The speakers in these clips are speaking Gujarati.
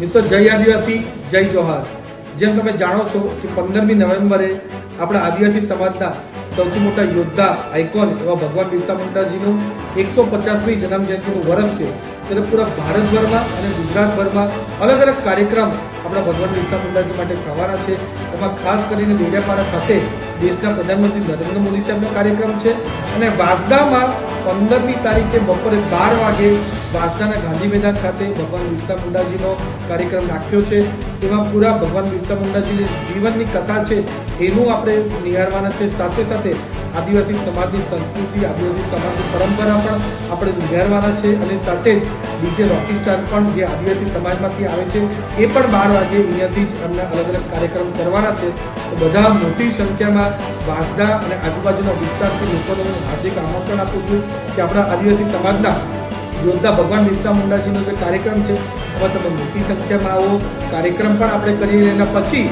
મિત્રો જય આદિવાસી જય જોહાર। જેમ તમે જાણો છો કે 15મી નવેમ્બરે આપણા આદિવાસી સમાજના સૌથી મોટા યોદ્ધા આઇકોન એવા ભગવાન બિરસા મુંડાજીનું 150મી જન્મ જયંતિનું વર્ષ છે। ત્યારે પૂરા ભારતભરમાં અને ગુજરાતભરમાં અલગ અલગ કાર્યક્રમ આપણા ભગવાન બિરસા મુંડાજી માટે થવાના છે। એમાં ખાસ કરીને ડેડિયાપાડા ખાતે દેશના પ્રધાનમંત્રી નરેન્દ્ર મોદી સાહેબનો કાર્યક્રમ છે અને વાંસદામાં 15મી તારીખે બપોરે 12 વાગે વાંસદાના ગાંધી મેદાન ખાતે ભગવાન બિરસા મુંડાજીનો કાર્યક્રમ રાખ્યો છે। એમાં પૂરા ભગવાન બિરસા મુંડાજીની જીવનની કથા છે એનું આપણે નિહાળવાના છે। સાથે સાથે આદિવાસી સમાજની સંસ્કૃતિ, આદિવાસી સમાજની પરંપરા પણ આપણે નિહાળવાના છે અને સાથે જ ડીજે રોકી સ્ટાર પણ જે આદિવાસી સમાજમાંથી આવે છે એ પણ 12 વાગે અહીંયાથી જ અમને અલગ અલગ કાર્યક્રમ કરવાના છે। તો બધા મોટી સંખ્યામાં વાંસદા અને આજુબાજુના વિસ્તારથી લોકોને હું હાર્દિક આમંત્રણ આપું છું કે આપણા આદિવાસી સમાજના યોદ્ધા ભગવાન બિરસા મુંડાજીનો જે કાર્યક્રમ છે એમાં તમે મોટી સંખ્યામાં આવો। કાર્યક્રમ પણ આપણે કરીએ એના પછી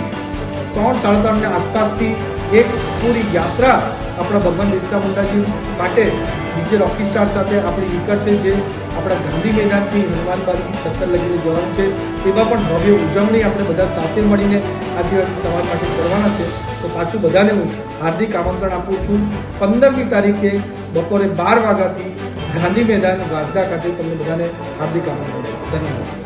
3-3:30 આસપાસથી એક પૂરી યાત્રા આપણા ભગવાન બિરસા મુંડાજી માટે ડીજે રોકી સ્ટાર સાથે આપણી નીકળશે, જે આપણા ગાંધી મેદાનથી હનુમાનબાગથી સત્તર લગીને જવાનું છે। તેમાં પણ ભવ્ય ઉજવણી આપણે બધા સાથે મળીને આદિવાસી સમાજ માટે કરવાના છે। તો પાછું બધાને હું હાર્દિક આમંત્રણ આપું છું 15મી તારીખે બપોરે 12 વાગ્યાથી ગાંધી મેદાન વાંસદા ખાતે તમને બધાને હાર્દિક આમંત્રણ। ધન્યવાદ।